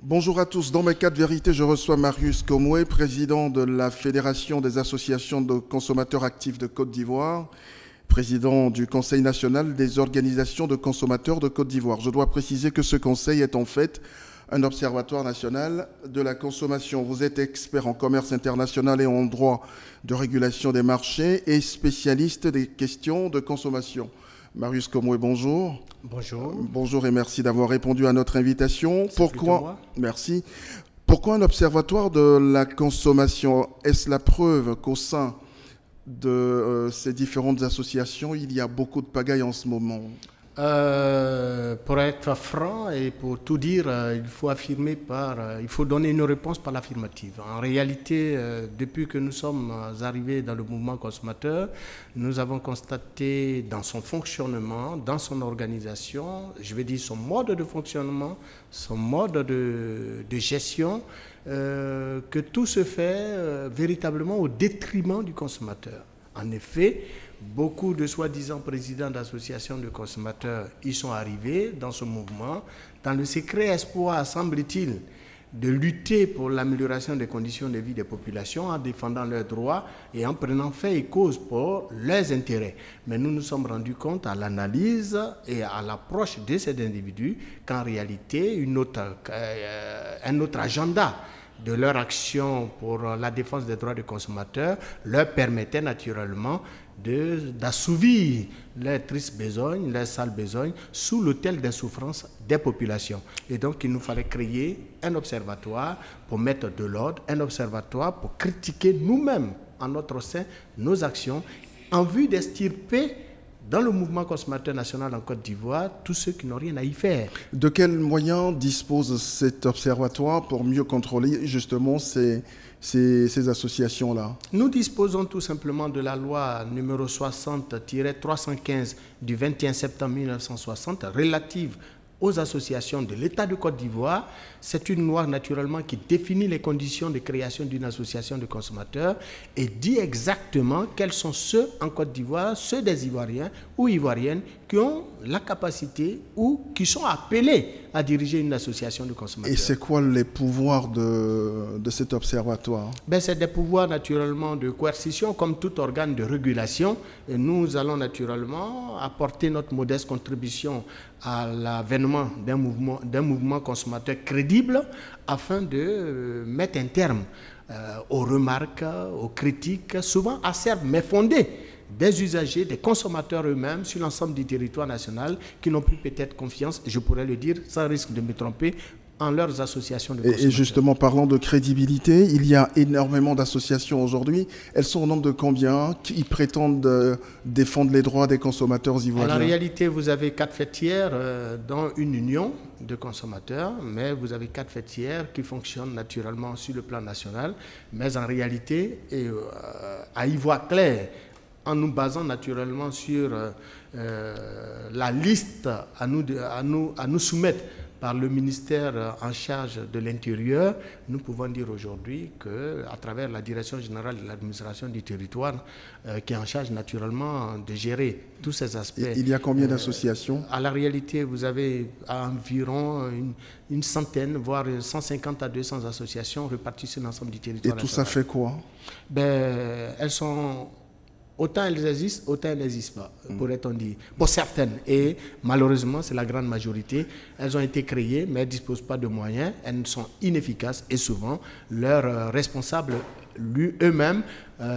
Bonjour à tous. Dans mes 4 vérités, je reçois Marius Komoué, président de la Fédération des associations de consommateurs actifs de Côte d'Ivoire, président du Conseil national des organisations de consommateurs de Côte d'Ivoire. Je dois préciser que ce conseil est en fait un observatoire national de la consommation. Vous êtes expert en commerce international et en droit de régulation des marchés et spécialiste des questions de consommation. Marius Komoué, bonjour. Bonjour. Bonjour et merci d'avoir répondu à notre invitation. Merci. Pourquoi un observatoire de la consommation? Est-ce la preuve qu'au sein de ces différentes associations, il y a beaucoup de pagaille en ce moment? Pour être franc et pour tout dire, il faut donner une réponse par l'affirmative. En réalité, depuis que nous sommes arrivés dans le mouvement consommateur, nous avons constaté dans son fonctionnement, dans son organisation, je vais dire son mode de fonctionnement, son mode de gestion, que tout se fait véritablement au détriment du consommateur. En effet, beaucoup de soi-disant présidents d'associations de consommateurs y sont arrivés dans ce mouvement, dans le secret espoir, semble-t-il, de lutter pour l'amélioration des conditions de vie des populations en défendant leurs droits et en prenant fait et cause pour leurs intérêts. Mais nous nous sommes rendus compte à l'analyse et à l'approche de ces individus qu'en réalité, un autre agenda de leur action pour la défense des droits des consommateurs leur permettait naturellement d'assouvir leurs tristes besognes, leurs sales besognes, sous l'autel des souffrances des populations. Et donc, il nous fallait créer un observatoire pour mettre de l'ordre, un observatoire pour critiquer nous-mêmes, en notre sein, nos actions, en vue d'extirper dans le mouvement consommateur national en Côte d'Ivoire tous ceux qui n'ont rien à y faire. De quels moyens dispose cet observatoire pour mieux contrôler justement ces associations-là? Nous disposons tout simplement de la loi numéro 60-315 du 21 septembre 1960 relative aux associations de l'État de Côte d'Ivoire. C'est une loi naturellement qui définit les conditions de création d'une association de consommateurs et dit exactement quels sont ceux en Côte d'Ivoire, ceux des Ivoiriens ou Ivoiriennes qui ont la capacité ou qui sont appelés à diriger une association de consommateurs. Et c'est quoi les pouvoirs de cet observatoire? C'est des pouvoirs naturellement de coercition comme tout organe de régulation. Et nous allons naturellement apporter notre modeste contribution à l'avènement d'un mouvement consommateur crédible afin de mettre un terme aux remarques, aux critiques, souvent acerbes mais fondées, des usagers, des consommateurs eux-mêmes sur l'ensemble du territoire national qui n'ont plus peut-être confiance, je pourrais le dire sans risque de me tromper, en leurs associations de consommateurs. Et justement, parlant de crédibilité, il y a énormément d'associations aujourd'hui. Elles sont au nombre de combien qui prétendent défendre les droits des consommateurs ivoiriens? En réalité, vous avez 4 fêtières dans une union de consommateurs, mais vous avez 4 fêtières qui fonctionnent naturellement sur le plan national. Mais en réalité, à y voir clair, en nous basant naturellement sur la liste à nous soumettre par le ministère en charge de l'Intérieur, nous pouvons dire aujourd'hui qu'à travers la Direction générale de l'administration du territoire, qui est en charge naturellement de gérer tous ces aspects. Il y a combien d'associations? À la réalité, vous avez environ une centaine, voire 150 à 200 associations réparties sur l'ensemble du territoire. Et tout ça fait quoi? Elles sont... Autant elles existent, autant elles n'existent pas, pourrait-on dire. Pour certaines, et malheureusement, c'est la grande majorité, elles ont été créées, mais elles ne disposent pas de moyens, elles sont inefficaces et souvent, leurs responsables eux-mêmes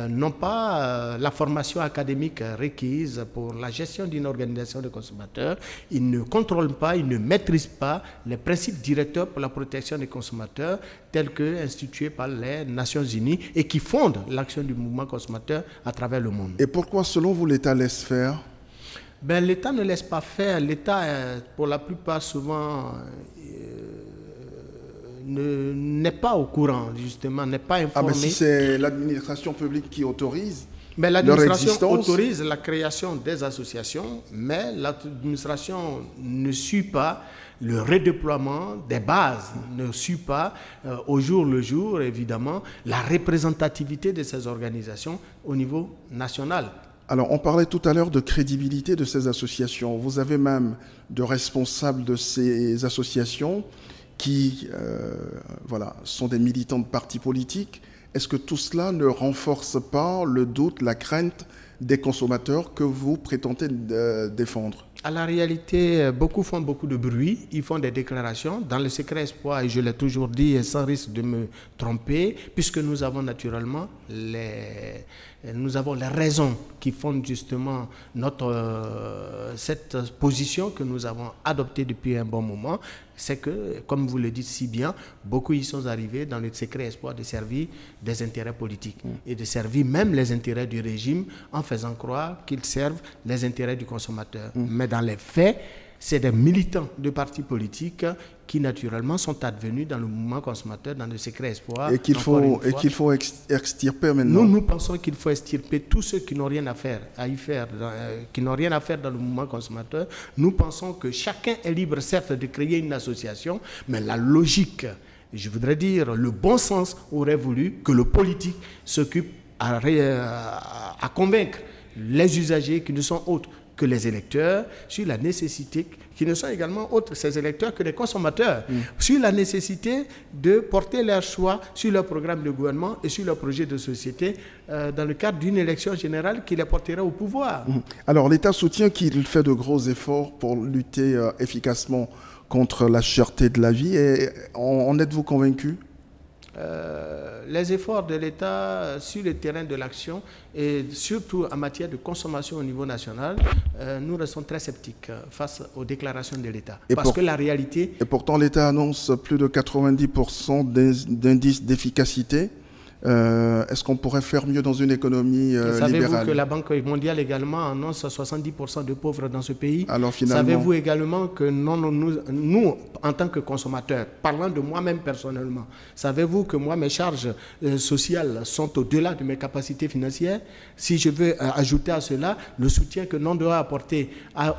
n'ont pas la formation académique requise pour la gestion d'une organisation de consommateurs. Ils ne contrôlent pas, ils ne maîtrisent pas les principes directeurs pour la protection des consommateurs tels que institués par les Nations Unies et qui fondent l'action du mouvement consommateur à travers le monde. Et pourquoi, selon vous, l'État laisse faire? L'État ne laisse pas faire. L'État, pour la plupart, souvent... n'est pas au courant, justement, n'est pas informé. Mais si c'est l'administration publique qui autorise, mais l'administration autorise la création des associations, mais l'administration ne suit pas le redéploiement des bases ne suit pas au jour le jour, évidemment, la représentativité de ces organisations au niveau national. Alors, on parlait tout à l'heure de crédibilité de ces associations. Vous avez même de responsables de ces associations qui sont des militants de partis politiques. Est-ce que tout cela ne renforce pas le doute, la crainte des consommateurs que vous prétendez défendre? À la réalité, beaucoup font beaucoup de bruit, ils font des déclarations dans le secret espoir, et je l'ai toujours dit et sans risque de me tromper, puisque nous avons naturellement les raisons qui fondent justement cette position que nous avons adoptée depuis un bon moment. C'est que, comme vous le dites si bien, beaucoup y sont arrivés dans le secret espoir de servir des intérêts politiques et de servir même les intérêts du régime en faisant croire qu'ils servent les intérêts du consommateur. Mais dans les faits, c'est des militants de partis politiques qui naturellement sont advenus dans le mouvement consommateur, dans le secret espoir. Et qu'il faut extirper maintenant. Nous pensons qu'il faut extirper tous ceux qui n'ont rien à faire, qui n'ont rien à faire dans le mouvement consommateur. Nous pensons que chacun est libre, certes, de créer une association, mais la logique, je voudrais dire, le bon sens aurait voulu que le politique s'occupe à convaincre les usagers qui ne sont autres que les électeurs sur la nécessité, qui ne sont également autres ces électeurs que les consommateurs, sur la nécessité de porter leur choix sur leur programme de gouvernement et sur leur projet de société dans le cadre d'une élection générale qui les portera au pouvoir. Alors l'État soutient qu'il fait de gros efforts pour lutter efficacement contre la cherté de la vie. Et en êtes-vous convaincu? Les efforts de l'État sur le terrain de l'action et surtout en matière de consommation au niveau national, nous restons très sceptiques face aux déclarations de l'État. Parce que la réalité... Et pourtant l'État annonce plus de 90% d'indices d'efficacité. Est-ce qu'on pourrait faire mieux dans une économie libérale? Savez-vous que la Banque mondiale également annonce 70% de pauvres dans ce pays? Alors finalement... Savez-vous également que nous, en tant que consommateurs, parlant de moi-même personnellement, savez-vous que moi, mes charges sociales sont au-delà de mes capacités financières? Si je veux ajouter à cela le soutien que l'on doit apporter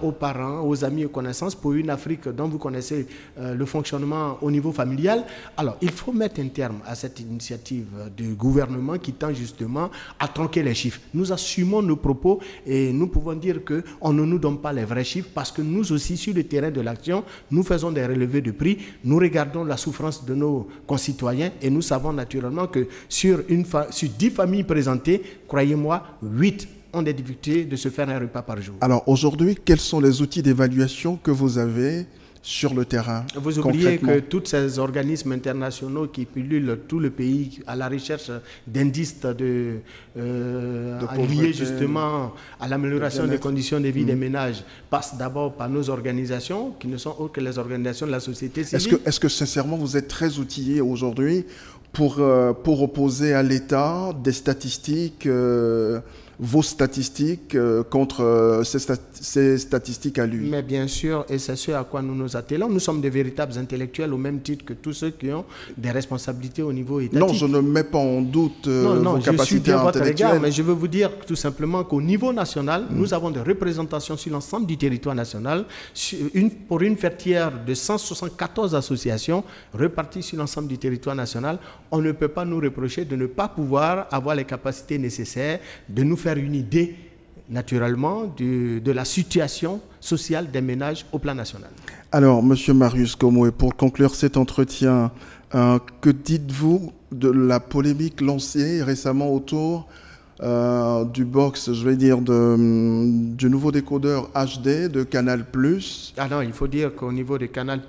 aux parents, aux amis, aux connaissances pour une Afrique dont vous connaissez le fonctionnement au niveau familial, alors il faut mettre un terme à cette initiative du gouvernement qui tend justement à tronquer les chiffres. Nous assumons nos propos et nous pouvons dire qu'on ne nous donne pas les vrais chiffres parce que nous aussi, sur le terrain de l'action, nous faisons des relevés de prix, nous regardons la souffrance de nos concitoyens et nous savons naturellement que sur 10 familles présentées, croyez-moi, 8 ont des difficultés de se faire un repas par jour. Alors aujourd'hui, quels sont les outils d'évaluation que vous avez sur le terrain? Vous oubliez que tous ces organismes internationaux qui pullulent tout le pays à la recherche d'indices liés justement à l'amélioration des conditions de vie des ménages passent d'abord par nos organisations qui ne sont autres que les organisations de la société civile. Est-ce que sincèrement vous êtes très outillés aujourd'hui pour opposer à l'État des statistiques, vos statistiques contre ces statistiques à lui? Mais bien sûr, et c'est ce à quoi nous nous attelons. Nous sommes des véritables intellectuels au même titre que tous ceux qui ont des responsabilités au niveau étatique. Non, je ne mets pas en doute vos capacités intellectuelles. Mais je veux vous dire tout simplement qu'au niveau national, nous avons des représentations sur l'ensemble du territoire national pour une fertière de 174 associations réparties sur l'ensemble du territoire national. On ne peut pas nous reprocher de ne pas pouvoir avoir les capacités nécessaires de nous faire une idée, naturellement, de la situation sociale des ménages au plan national. Alors, M. Marius Komoué, pour conclure cet entretien, que dites-vous de la polémique lancée récemment autour du box, je vais dire, du nouveau décodeur HD de Canal+. Ah non, il faut dire qu'au niveau de Canal+,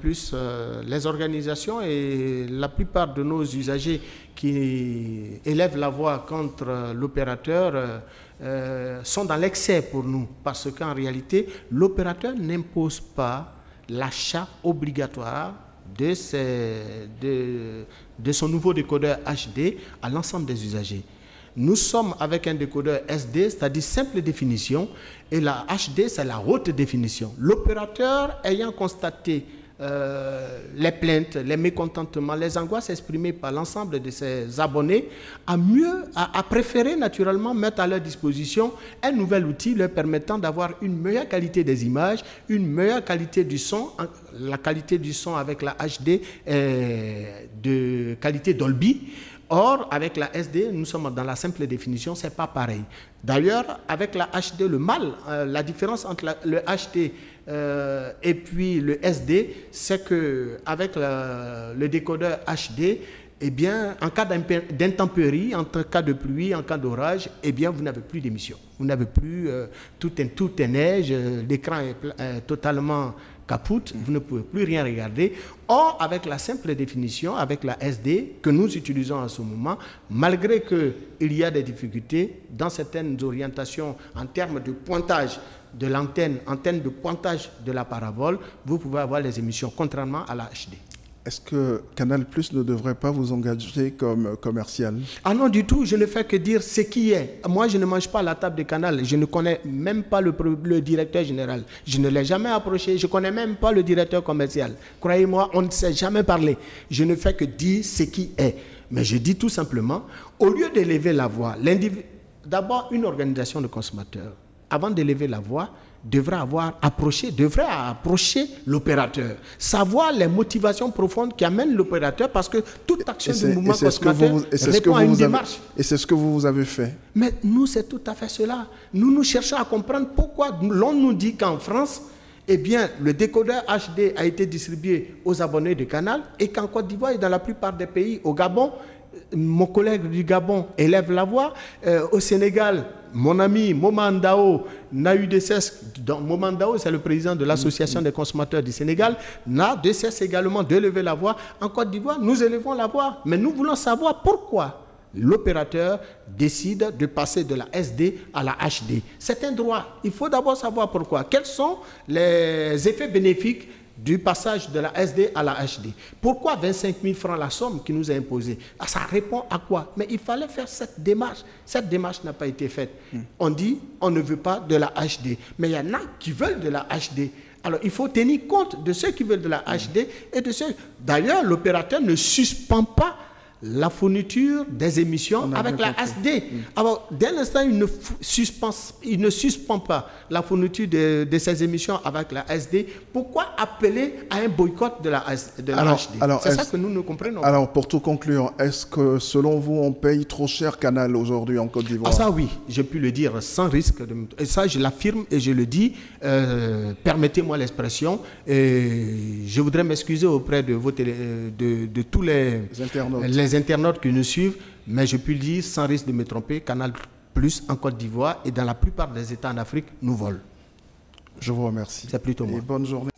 les organisations et la plupart de nos usagers qui élèvent la voix contre l'opérateur sont dans l'excès pour nous, parce qu'en réalité, l'opérateur n'impose pas l'achat obligatoire de son nouveau décodeur HD à l'ensemble des usagers. Nous sommes avec un décodeur SD, c'est-à-dire simple définition, et la HD, c'est la haute définition. L'opérateur ayant constaté les plaintes, les mécontentements, les angoisses exprimées par l'ensemble de ses abonnés, à préférer naturellement mettre à leur disposition un nouvel outil leur permettant d'avoir une meilleure qualité des images, une meilleure qualité du son, la qualité du son avec la HD de qualité Dolby. Or, avec la SD, nous sommes dans la simple définition, c'est pas pareil. D'ailleurs, avec la HD, la différence entre le HD et puis le SD, c'est que avec le décodeur HD, eh bien, en cas d'intempérie, en cas de pluie, en cas d'orage, eh bien, vous n'avez plus d'émission. Vous n'avez plus, tout est neige, l'écran est totalement capote, vous ne pouvez plus rien regarder. Or, avec la simple définition, avec la SD que nous utilisons en ce moment, malgré qu'il y a des difficultés dans certaines orientations en termes de pointage de l'antenne, antenne de pointage de la parabole, vous pouvez avoir les émissions, contrairement à la HD. Est-ce que Canal+ ne devrait pas vous engager comme commercial? Ah non, du tout, je ne fais que dire ce qui est. Moi, je ne mange pas à la table de Canal, je ne connais même pas le directeur général. Je ne l'ai jamais approché, je ne connais même pas le directeur commercial. Croyez-moi, on ne s'est jamais parlé. Je ne fais que dire ce qui est. Mais je dis tout simplement, au lieu d'élever la voix, d'abord une organisation de consommateurs, avant d'élever la voix, devrait approcher l'opérateur, savoir les motivations profondes qui amènent l'opérateur, parce que toute action du mouvement consommateur répond à une démarche. Et c'est ce que vous avez fait. Mais nous, c'est tout à fait cela. Nous cherchons à comprendre pourquoi l'on nous dit qu'en France, eh bien, le décodeur HD a été distribué aux abonnés de Canal et qu'en Côte d'Ivoire et dans la plupart des pays, au Gabon, mon collègue du Gabon élève la voix. Au Sénégal, mon ami Momandao n'a eu de cesse, Momandao c'est le président de l'association des consommateurs du Sénégal, n'a de cesse également d'élever la voix. En Côte d'Ivoire, nous élevons la voix, mais nous voulons savoir pourquoi l'opérateur décide de passer de la SD à la HD. C'est un droit. Il faut d'abord savoir pourquoi. Quels sont les effets bénéfiques du passage de la SD à la HD. Pourquoi 25 000 francs la somme qui nous est imposée? Ça répond à quoi? Mais il fallait faire cette démarche. Cette démarche n'a pas été faite. On dit on ne veut pas de la HD. Mais il y en a qui veulent de la HD. Alors il faut tenir compte de ceux qui veulent de la HD et de ceux... D'ailleurs, l'opérateur ne suspend pas la fourniture des émissions avec la HD. Alors, dès l'instant, il ne suspend pas la fourniture de ces émissions avec la SD. Pourquoi appeler à un boycott de la HD? C'est ça que nous ne comprenons pas. Alors, pour tout conclure, est-ce que, selon vous, on paye trop cher Canal aujourd'hui en Côte d'Ivoire? Ah ça, oui. Je peux le dire sans risque. Et ça, je l'affirme et je le dis. Permettez-moi l'expression. Je voudrais m'excuser auprès de tous les internautes qui nous suivent, mais je peux le dire sans risque de me tromper, Canal+ en Côte d'Ivoire et dans la plupart des États en Afrique nous vole. Je vous remercie. C'est plutôt moi. Et bonne journée.